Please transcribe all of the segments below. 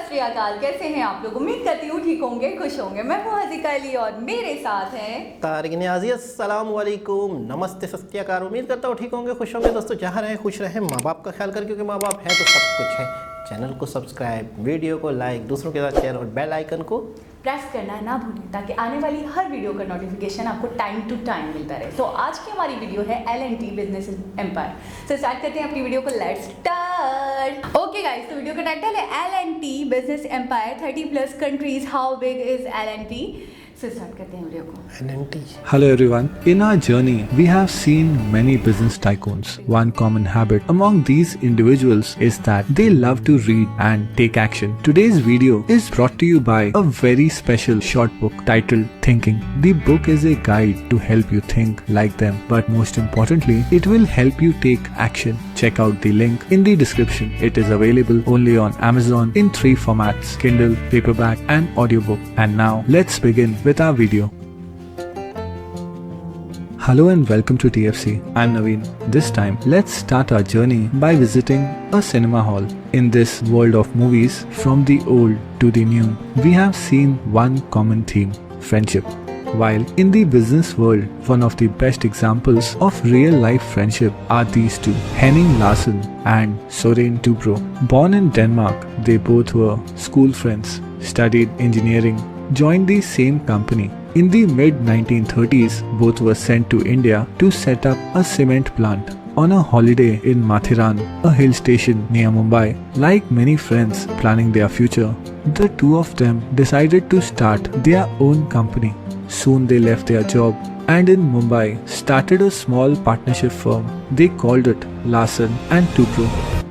सत श्री अकाल। कैसे हैं आप लोग? उम्मीद करती हूँ ठीक होंगे, खुश होंगे। मैं हूँ हज़ीका अली और मेरे साथ हैं तारिक नियाज़ी। अस्सलाम वालेकुम, नमस्ते, सत श्री अकाल। उम्मीद करता हूँ ठीक होंगे, खुश होंगे। दोस्तों जहाँ रहें खुश रहें, माँ बाप का ख्याल करें, क्योंकि माँ बाप हैं तो सब कुछ है। चैनल को सब्सक्राइब, वीडियो को लाइक, दूसरों के साथ शेयर और बेल आइकन को प्रेस करना ना भूलें ताकि आने वाली हर वीडियो का नोटिफिकेशन आपको टाइम टू टाइम मिलता रहे। तो आज की हमारी वीडियो है L&T बिजनेस एम्पायर। तो स्टार्ट करते हैं अपनी वीडियो को। Let's start. ओके गाइस, तो वीडियो का टाइटल है L&T business empire 30+ countries, how big is L&T। से स्टार्ट करते हैं वीडियो को। L&T। Hello everyone. In our journey, we have seen many business tycoons. One common habit among these individuals is that they love to read and take action. Today's video is brought to you by a very special short book titled Thinking. The book is a guide to help you think like them, but most importantly, it will help you take action. Check out the link in the description. It is available only on Amazon in 3 formats: Kindle, paperback and audiobook. And now let's begin with our video. Hello and welcome to TFC. I'm Naveen. This time, let's start our journey by visiting a cinema hall. In this world of movies, from the old to the new, we have seen one common theme: friendship. While in the business world, one of the best examples of real life friendship are these two, Henning Larsen and Soren Dubro. Born in Denmark, they both were school friends, studied engineering, joined the same company. In the mid-1930s, both were sent to India to set up a cement plant. On a holiday in Mathiran, a hill station near Mumbai, like many friends planning their future, the two of them decided to start their own company. Soon they left their job and in Mumbai started a small partnership firm. They called it Larsen and Toubro.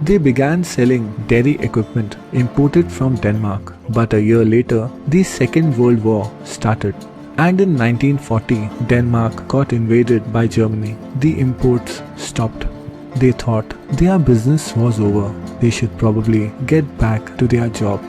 They began selling dairy equipment imported from Denmark. But a year later, the Second World War started. And in 1940, Denmark got invaded by Germany. The imports stopped. They thought their business was over. They should probably get back to their job.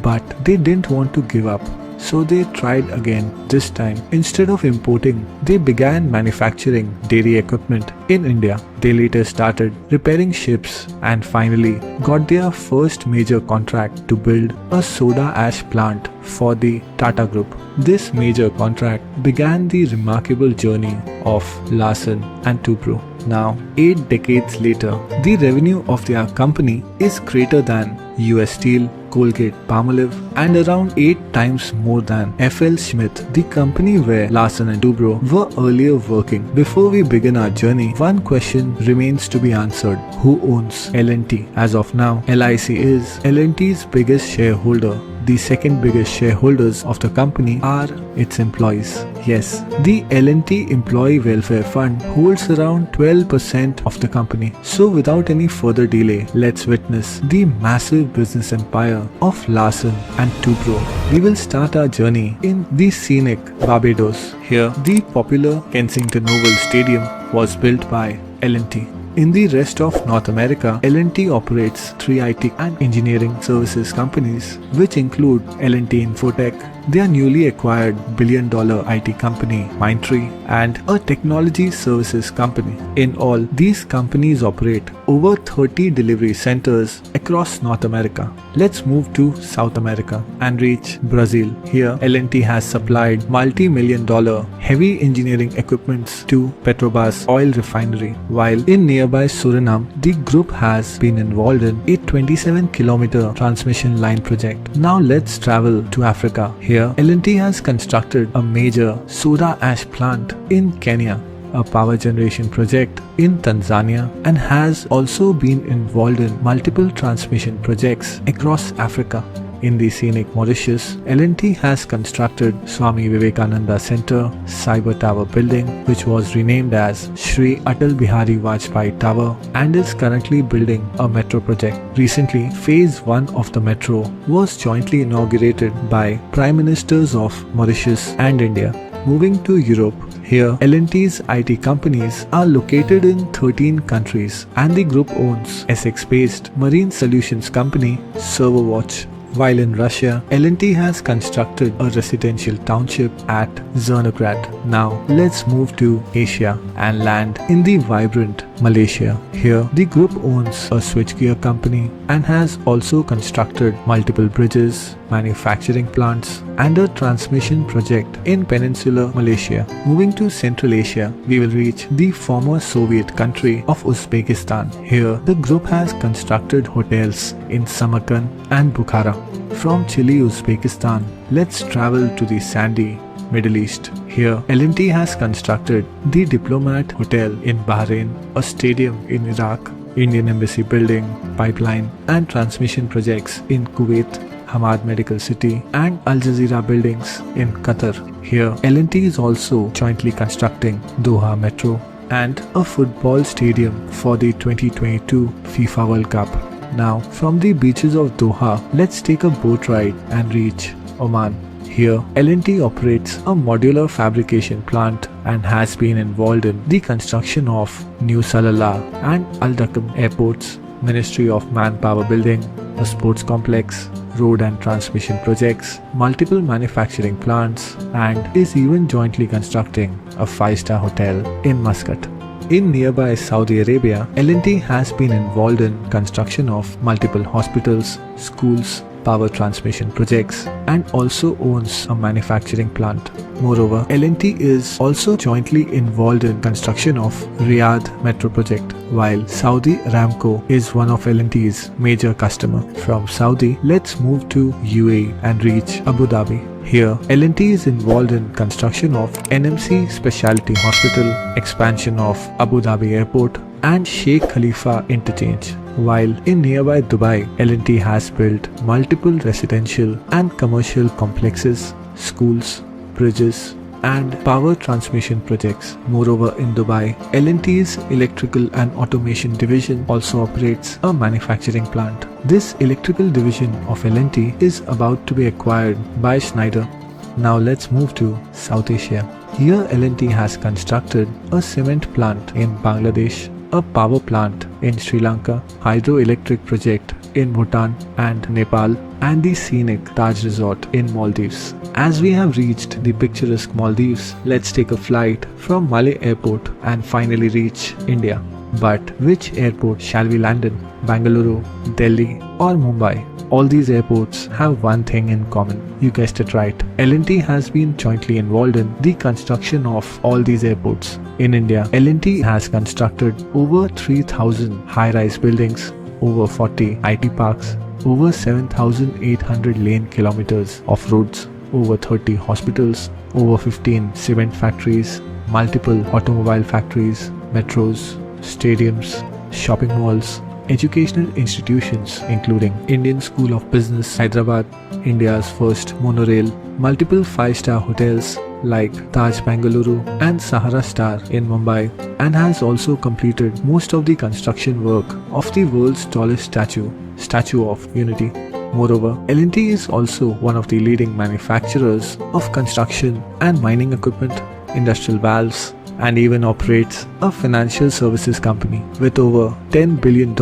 But they didn't want to give up. So they tried again. This time, instead of importing, they began manufacturing dairy equipment in India. They later started repairing ships and finally got their first major contract to build a soda ash plant for the Tata Group. This major contract began the remarkable journey of Larsen and Toubro. Now, 8 decades later, the revenue of their company is greater than US Steel, Colgate, Palmolive, and around 8 times more than FL Smith, the company where Larsen and Toubro were earlier working. Before we begin our journey, one question remains to be answered: who owns L&T? As of now, LIC is L&T's biggest shareholder. The second biggest shareholders of the company are its employees. Yes, the L&T Employee Welfare Fund holds around 12% of the company. So without any further delay, let's witness the massive business empire of Larsen and Toubro. We will start our journey in the scenic Barbados. Here, the popular Kensington Oval Stadium was built by L&T. In the rest of North America, L&T operates 3 IT and engineering services companies, which include L&T Infotech, their newly acquired billion-dollar IT company Mindtree, and a technology services company. In all, these companies operate over 30 delivery centers across North America. Let's move to South America and reach Brazil. Here, L&T has supplied multi-million-dollar heavy engineering equipments to Petrobras oil refinery, while in nearby Suriname, the group has been involved in a 27-kilometer transmission line project. Now let's travel to Africa. Here, L&T has constructed a major soda ash plant in Kenya, a power generation project in Tanzania, and has also been involved in multiple transmission projects across Africa. In the scenic Mauritius, L&T has constructed Swami Vivekananda Center Cyber Tower building, which was renamed as Shri Atal Bihari Vajpayee Tower, and is currently building a metro project. Recently, phase 1 of the metro was jointly inaugurated by Prime Ministers of Mauritius and India. Moving to Europe, here L&T's IT companies are located in 13 countries, and the group owns Essex-based marine solutions company Serverwatch. While in Russia, L&T has constructed a residential township at Zernograd. Now, let's move to Asia and land in the vibrant Malaysia. Here, the group owns a switchgear company and has also constructed multiple bridges, manufacturing plants, and a transmission project in Peninsular Malaysia. Moving to Central Asia, we will reach the former Soviet country of Uzbekistan. Here, the group has constructed hotels in Samarkand and Bukhara. From Chile, Uzbekistan, let's travel to the sandy Middle East. Here, L&T has constructed the Diplomat Hotel in Bahrain, a stadium in Iraq, Indian Embassy building, pipeline and transmission projects in Kuwait, Hamad Medical City and Al Jazeera buildings in Qatar. Here, L&T is also jointly constructing Doha Metro and a football stadium for the 2022 FIFA World Cup. Now, from the beaches of Doha, let's take a boat ride and reach Oman. Here, L&T operates a modular fabrication plant and has been involved in the construction of New Salalah and Al Dakam airports, Ministry of Manpower building, a sports complex, road and transmission projects, multiple manufacturing plants, and is even jointly constructing a 5-star hotel in Muscat. In nearby Saudi Arabia, L&T has been involved in construction of multiple hospitals, schools, power transmission projects and also owns a manufacturing plant. Moreover, L&T is also jointly involved in construction of Riyadh Metro project, while Saudi Aramco is one of L&T's major customer. From Saudi, let's move to UAE and reach Abu Dhabi. Here, L&T is involved in construction of NMC Specialty Hospital, expansion of Abu Dhabi Airport and Sheikh Khalifa Interchange. While in nearby Dubai, L&T has built multiple residential and commercial complexes, schools, bridges and power transmission projects. Moreover, in Dubai, L&T's electrical and automation division also operates a manufacturing plant. This electrical division of L&T is about to be acquired by Schneider. Now let's move to South Asia. Here, L&T has constructed a cement plant in Bangladesh, a power plant in Sri Lanka, hydroelectric project in Bhutan and Nepal, and the scenic Taj Resort in Maldives. As we have reached the picturesque Maldives, let's take a flight from Malé Airport and finally reach India. But which airport shall we land in? Bangalore, Delhi or Mumbai? All these airports have one thing in common. You guessed it right. L&T has been jointly involved in the construction of all these airports. In India, L&T has constructed over 3,000 high-rise buildings, over 40 IT parks, over 7,800 lane kilometers of roads, over 30 hospitals, over 15 cement factories, multiple automobile factories, metros, stadiums, shopping malls, educational institutions including Indian School of Business, Hyderabad, India's first monorail, multiple 5-star hotels like Taj Bengaluru and Sahara Star in Mumbai, and has also completed most of the construction work of the world's tallest Statue of Unity. Moreover, L&T is also one of the leading manufacturers of construction and mining equipment, industrial valves, and even operates a financial services company with over $10 billion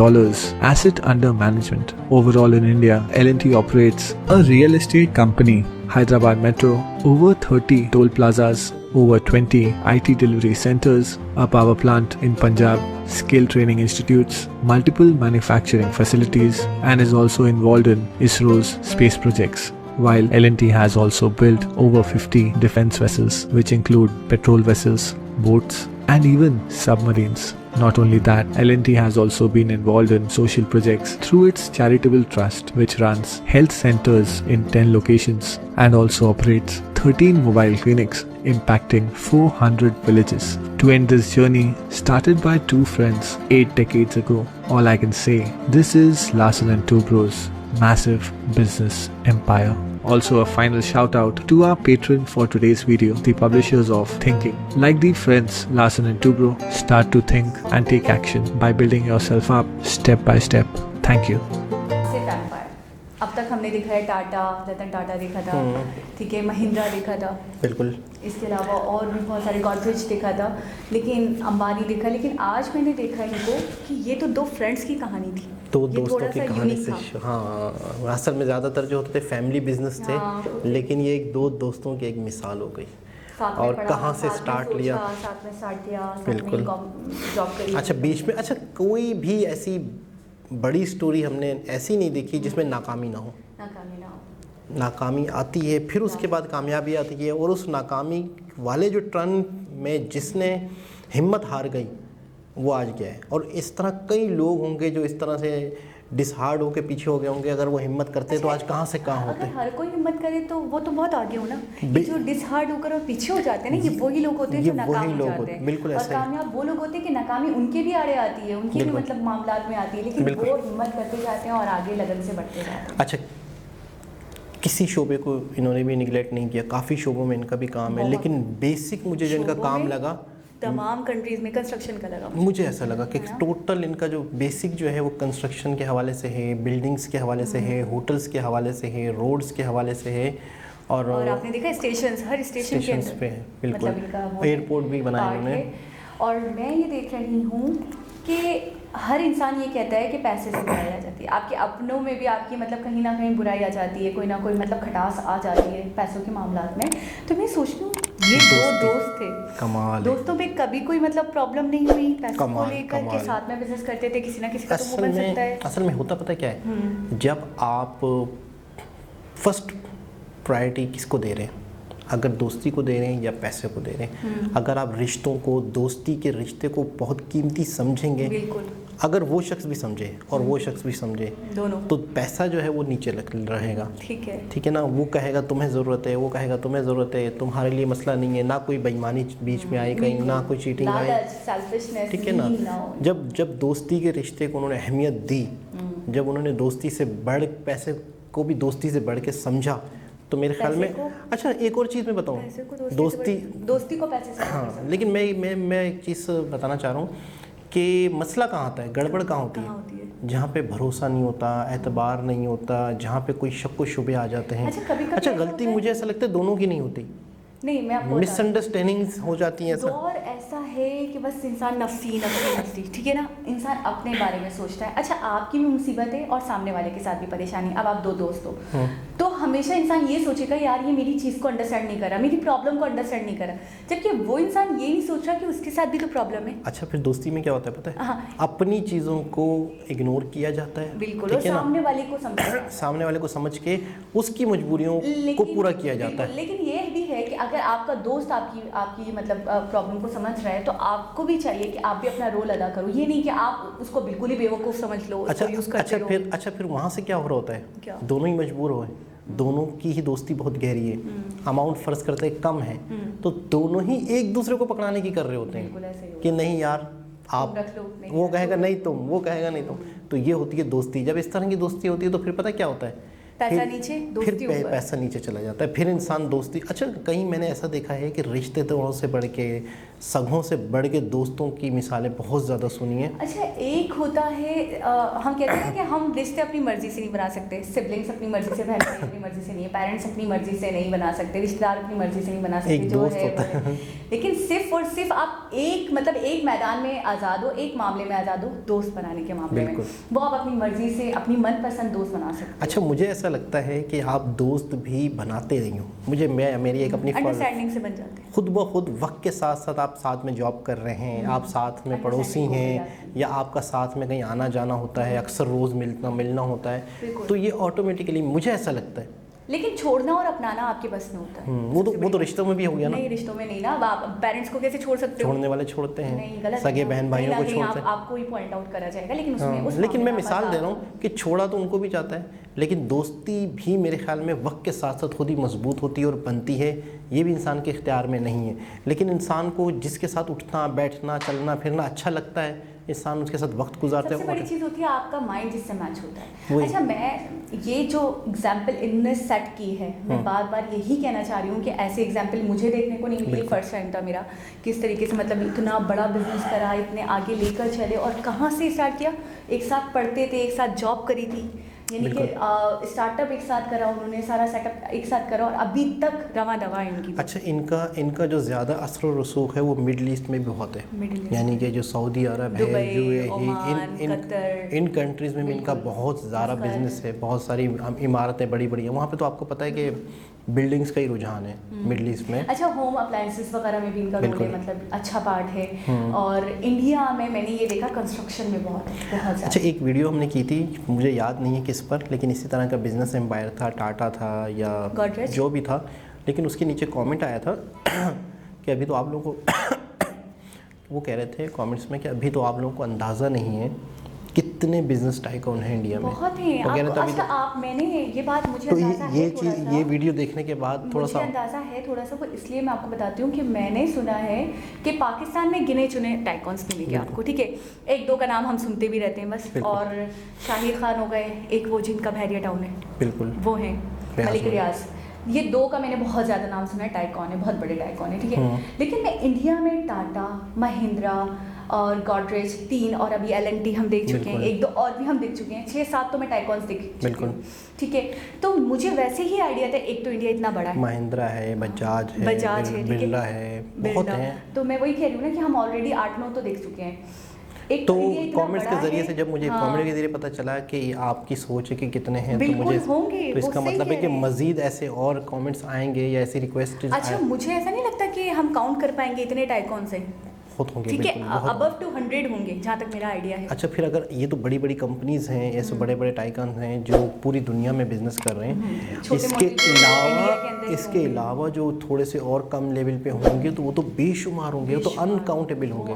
asset under management. Overall in India, L&T operates a real estate company, Hyderabad Metro, over 30 toll plazas, over 20 IT delivery centers, a power plant in Punjab, skill training institutes, multiple manufacturing facilities, and is also involved in ISRO's space projects. While L&T has also built over 50 defense vessels, which include patrol vessels, boats, and even submarines. Not only that, L&T has also been involved in social projects through its charitable trust, which runs health centers in 10 locations and also operates 13 mobile clinics impacting 400 villages. To end this journey, started by two friends 8 decades ago, all I can say, this is Larsen & Toubro's massive business empire. Also a final shout out to our patron for today's video, the publishers of Thinking. Like the friends Larsen & Toubro, start to think and take action by building yourself up step by step. Thank you. अब तक हमने देखा है टाटा, रतन टाटा देखा था, ठीक है, महिंद्रा देखा था, बिल्कुल, इसके अलावा और भी बहुत सारे गॉडरेज देखा था, लेकिन अंबानी देखा। लेकिन आज मैंने देखा इनको कि ये तो दो फ्रेंड्स की कहानी थी, तो दोस्तों की कहानी से, हाँ, असल में ज़्यादातर जो होते थे फैमिली बिजनेस थे, लेकिन ये एक दो दोस्तों की एक मिसाल हो गई। साथ में और पढ़ा, कहाँ से साथ में स्टार्ट सोचा, लिया। साथ में स्टार्ट किया, साथ बिल्कुल। में जॉब करी। अच्छा बीच में, अच्छा कोई भी ऐसी बड़ी स्टोरी हमने ऐसी नहीं देखी जिसमें नाकामी ना हो। नाकामी ना हो। नाकामी आती है, फिर उसके बाद कामयाबी आती है, और उस नाकामी वाले जो टर्न में जिसने हिम्मत हार गई वो आज गया है। और इस तरह कई लोग होंगे जो इस तरह से डिसहार्ड होकर पीछे हो गए होंगे। अगर वो हिम्मत करते तो आज कहाँ से कहाँ होते। अगर हर कोई हिम्मत करे तो वो तो बहुत आगे हो ना। बे- ये जो डिसहार्ड होकर और पीछे हो जाते हैं ना, ये वही लोग होते हैं ये जो नाकाम वही हो लोग जाते होते हैं। हैं, बिल्कुल और ऐसा ही। कामयाब वो लोग होते हैं कि नाकामी उनके भी आड़े आती है, उनके भी बिल्कुल। मतलब मामलात में आती है, लेकिन बिल्कुल। वो हिम्मत करते जाते हैं और आगे लगन से बढ़ते जाते हैं। अच्छा किसी शोबे को इन्होंने भी निगलेक्ट नहीं किया, काफ़ी शोबों में इनका भी काम है, बहुत। लेकिन बेसिक मुझे जो इनका शोबों काम में लगा, तमाम कंट्रीज में कंस्ट्रक्शन का लगा मुझे ऐसा लगा कि है ना? टोटल इनका जो बेसिक जो है वो कंस्ट्रक्शन के हवाले से है, बिल्डिंग्स के हवाले से है, होटल्स के हवाले से है, रोड्स के हवाले से है, और आपने देखा स्टेशंस, हर स्टेशन के स्टेशंस अंदर पे है, बिल्कुल। मतलब इनका वो एयरपोर्ट भी बनाया part इन्होंने। है। और मैं ये देख रही हूँ कि हर इंसान ये कहता है कि पैसे से बुराई आ जाती है। आपके अपनों में भी आपकी मतलब कहीं ना कहीं बुराई आ जाती है, कोई ना कोई मतलब खटास आ जाती है पैसों के मामलात में। तो मैं सोच रही हूँ ये दो दोस्त थे, कमाल है। दोस्तों में कभी कोई मतलब प्रॉब्लम नहीं हुई पैसों को कमाल, लेकर के, कमाल। साथ में बिजनेस करते थे, किसी ना किसी का तो वो असल बन सकता है। में असल में होता पता क्या है, जब आप फर्स्ट प्रायोरिटी किसको दे रहे हैं, अगर दोस्ती को दे रहे हैं या पैसे को दे रहे हैं, अगर आप रिश्तों को, दोस्ती के रिश्ते को बहुत कीमती समझेंगे, बिल्कुल अगर वो शख्स भी समझे और वो शख्स भी समझे, दोनों तो पैसा जो है वो नीचे रहेगा। ठीक है। ठीक है ना, वो कहेगा तुम्हें ज़रूरत है, वो कहेगा तुम्हें ज़रूरत है, तुम्हारे लिए मसला नहीं है, ना कोई बेईमानी बीच में आई कहीं, ना कोई चीटिंग आई, लालच, selfishness, ठीक है ना। greed ना हो। जब दोस्ती के रिश्ते को उन्होंने अहमियत दी, जब उन्होंने दोस्ती से बढ़, पैसे को भी दोस्ती से बढ़ के समझा, तो मेरे ख्याल में अच्छा एक और चीज़ मैं पैसे बताऊँ, को दोस्ती को पैसे से हाँ, लेकिन मैं एक चीज़ बताना चाह रहा हूँ कि मसला कहाँ आता है, गड़बड़ कहाँ होती कहाँ है, होती है? जहाँ पे भरोसा नहीं होता, एतबार नहीं होता, जहाँ पे कोई शक व शुबे आ जाते हैं। अच्छा, कभी-कभी अच्छा ऐसा गलती होता है? मुझे ऐसा लगता है दोनों की नहीं होती, नहीं, मैं आपको मिसअंडरस्टैंडिंग्स हो जाती हैं ऐसा। दौर ऐसा है कि बस इंसान नफसी, ठीक है ना, इंसान अपने बारे में सोचता है। अच्छा आपकी भी मुसीबत है और सामने वाले के साथ भी परेशानी। अब आप दो दोस्त हो तो हमेशा इंसान ये सोचेगा यार ये मेरी चीज़ को अंडरस्टैंड नहीं कर रहा, मेरी प्रॉब्लम को अंडरस्टैंड नहीं कर रहा, जबकि वो इंसान ये नहीं सोच रहा कि उसके साथ भी तो प्रॉब्लम है। अच्छा फिर दोस्ती में क्या होता है पता है, हाँ। अपनी चीज़ों को इग्नोर किया जाता है, बिल्कुल, ठीक और है ना? सामने वाले को समझना, सामने वाले को समझ के उसकी मजबूरियों को पूरा किया जाता है। लेकिन ये भी है कि अगर आपका दोस्त आपकी मतलब प्रॉब्लम को समझ रहा है तो आपको भी चाहिए कि आप भी अपना रोल अदा करो। ये नहीं कि आप उसको बिल्कुल ही बेवकूफ़ समझ लो, उसको यूज़ करते रहो। अच्छा फिर वहाँ से क्या हो रहा होता है, क्या? दोनों ही मजबूर हो, दोनों की ही दोस्ती बहुत गहरी है, अमाउंट फर्ज करते हैं कम है, तो दोनों ही एक दूसरे को पकड़ाने की कर रहे होते बिल्कुल ऐसे ही हैं होता कि नहीं यार आप रख लो, नहीं वो रख कहेगा लो। नहीं तुम, वो कहेगा नहीं तुम, तो ये होती है दोस्ती। जब इस तरह की दोस्ती होती है तो फिर पता क्या होता है, पैसा फिर- नीचे, फिर दोस्ती ऊपर। पैसा नीचे चला जाता है, फिर इंसान दोस्ती। अच्छा कहीं मैंने ऐसा देखा है कि रिश्तेदारों से बढ़ के, सगों से बढ़ के दोस्तों की मिसालें बहुत ज़्यादा सुनी हैं। अच्छा एक होता है हम कहते हैं कि हम रिश्ते अपनी मर्जी से नहीं बना सकते, सिबलिंग्स अपनी मर्जी से, बहन भाई अपनी मर्जी से नहीं है, पेरेंट्स अपनी मर्जी से नहीं बना सकते, रिश्तेदार अपनी मर्जी से नहीं बना सकते, एक जो दोस्त है होता वो है। लेकिन सिर्फ और सिर्फ आप एक मतलब एक मैदान में आज़ाद हो, एक मामले में आज़ाद हो, दोस्त बनाने के मामले में, बिल्कुल। वो आप अपनी मर्जी से अपनी मनपसंद दोस्त बना सकते हो। अच्छा मुझे ऐसा लगता है कि आप दोस्त भी बनाते नहीं हो, मेरी एक अपनी अंडरस्टैंडिंग से बन जाते हैं। खुद ब खुद वक्त के साथ साथ आप साथ में जॉब कर रहे हैं, आप साथ में पड़ोसी Understanding हो हैं, या आपका साथ में कहीं आना जाना होता है, अक्सर रोज़ मिलना होता है, बिल्कुल। तो ये ऑटोमेटिकली मुझे ऐसा लगता है। लेकिन छोड़ना और अपनाना आपके बस में होता है। वो तो रिश्तों में भी हो गया ना, नहीं रिश्तों में नहीं ना, अब आप पेरेंट्स को कैसे छोड़ सकते हो? छोड़ने वाले छोड़ते नहीं हैं, गलत सगे है ना। बहन भाइयों को कहीं ना छोड़ते कहीं हैं। आपको ही पॉइंट आउट करा जाएगा, लेकिन उसमें हाँ, उस लेकिन मामले मैं में मिसाल आप दे रहा हूँ कि छोड़ा तो उनको भी जाता है, लेकिन दोस्ती भी मेरे ख्याल में वक्त के साथ साथ खुद ही मजबूत होती है और बनती है। ये भी इंसान के इख्तियार में नहीं है, लेकिन इंसान को जिसके साथ उठना बैठना चलना फिरना अच्छा लगता है, इंसान उसके साथ वक्त गुजारता सबसे बड़ी है। चीज़ होती है आपका माइंड जिससे मैच होता है। वही। अच्छा मैं ये जो एग्जाम्पल इनने सेट की है, मैं बार बार यही कहना चाह रही हूँ कि ऐसे एग्जाम्पल मुझे देखने को नहीं मिली। बिल्कुल। फर्स्ट टाइम था मेरा, किस तरीके से मतलब इतना बड़ा बिजनेस करा, इतने आगे लेकर चले, और कहाँ से स्टार्ट किया, एक साथ पढ़ते थे, एक साथ जॉब करी थी, यानी कि स्टार्टअप एक साथ करा उन्होंने, सारा सेटअप एक साथ करा और अभी तक रवा दवा है इनकी। अच्छा, इनका जो ज़्यादा असर और रसूख है वो मिडल ईस्ट में भी बहुत है, यानी कि जो सऊदी अरब है, UAE, इन कंट्रीज़ में भी इनका बहुत ज़्यादा बिजनेस है, बहुत सारी इमारतें बड़ी बड़ी हैं वहाँ पे। तो आपको पता है कि बिल्डिंग्स का ही रुझान है मिडल ईस्ट में। अच्छा, होम अप्लायंसेस वगैरह में भी इनका रोल है, मतलब अच्छा पार्ट है। और इंडिया में मैंने ये देखा कंस्ट्रक्शन में बहुत ज़्यादा। अच्छा, एक वीडियो हमने की थी, मुझे याद नहीं है किस पर, लेकिन इसी तरह का बिजनेस एम्पायर था, टाटा था या जो भी था, लेकिन उसके नीचे कमेंट आया था कि अभी तो आप लोगों को वो कह रहे थे कमेंट्स में कि अभी तो आप लोगों को अंदाज़ा नहीं है कितने बिजनेस टाइकून हैं इंडिया में। बहुत हैं। अच्छा, आप मैंने ये बात मुझे तो अंदाज़ा है, ये चीज़, ये वीडियो देखने के बाद थोड़ा सा अंदाज़ा है थोड़ा सा, वो इसलिए मैं आपको बताती हूँ कि मैंने सुना है कि पाकिस्तान में गिने चुने टाइकॉन्स मिलेंगे आपको, ठीक है। एक दो का नाम हम सुनते भी रहते हैं बस, और शाहिर खान हो गए, एक वो जिनका बहरिया टाउन है, बिल्कुल वो हैं, मलिक रियाज, ये दो का मैंने बहुत ज़्यादा नाम सुना है। टाइकॉन है, बहुत बड़े टाइकॉन है, ठीक है। लेकिन मैं इंडिया में टाटा, महिंद्रा और गॉडरेज 3 और अभी L&T हम देख चुके हैं, एक दो और भी हम देख चुके हैं, 6-7 तो मैं टाइकॉन्स देख चुकी हूँ, ठीक है। तो मुझे वैसे ही आइडिया था, एक तो इंडिया इतना बड़ा है, महिंद्रा है, बजाज है, बिरला है, बहुत हैं। तो मैं वही कह रही हूँ ना कि हम ऑलरेडी 8-9 तो देख चुके हैं। एक तो कमेंट्स के जरिए से जब मुझे कमेंट के जरिए पता चला कि आपकी सोच है कि कितने हैं, तो मुझे तो इसका मतलब है कि मजीद ऐसे और कमेंट्स आएंगे या ऐसी रिक्वेस्ट। अच्छा, मुझे ऐसा नहीं लगता कि हम काउंट कर पाएंगे इतने टाइकॉन से, होंगे, ठीक है, अबव 200 होंगे जहाँ तक मेरा आइडिया है। अच्छा, फिर अगर ये तो बड़ी बड़ी कंपनीज हैं, ऐसे बड़े बड़े टाइकन हैं जो पूरी दुनिया में बिजनेस कर रहे हैं, इसके अलावा जो थोड़े से और कम लेवल पे होंगे तो वो तो बेशुमार होंगे, वो तो अनकाउंटेबल होंगे,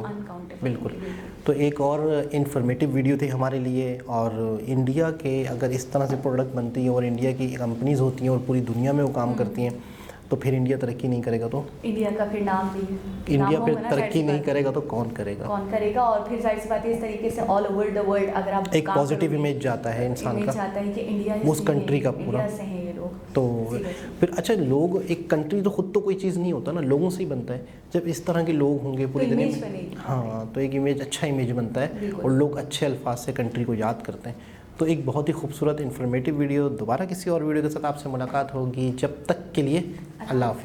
बिल्कुल। तो एक और इन्फॉर्मेटिव वीडियो थी हमारे लिए, और इंडिया के अगर इस तरह से प्रोडक्ट बनती हैं और इंडिया की कंपनीज होती हैं और पूरी दुनिया में वो काम करती हैं, तो फिर इंडिया तरक्की नहीं करेगा तो इंडिया का फिर नाम भी है, इंडिया फिर तरक्की नहीं करेगा तो कौन करेगा? और फिर जाहिर सी बात है, इस तरीके से ऑल ओवर द वर्ल्ड अगर आप एक पॉजिटिव इमेज जाता है इंसान का, जाता है कि इंडिया उस कंट्री का पूरा से हैं ये लोग। तो फिर अच्छा, लोग, एक कंट्री तो खुद तो कोई चीज़ नहीं होता ना, लोगों से ही बनता है। जब इस तरह के लोग होंगे पूरी दुनिया में, हाँ, तो एक इमेज, अच्छा इमेज बनता है और लोग अच्छे अल्फाज से कंट्री को याद करते हैं। तो एक बहुत ही खूबसूरत इन्फॉर्मेटिव वीडियो, दोबारा किसी और वीडियो के साथ आपसे मुलाकात होगी। जब तक के लिए अल्लाह हाफ़िज़।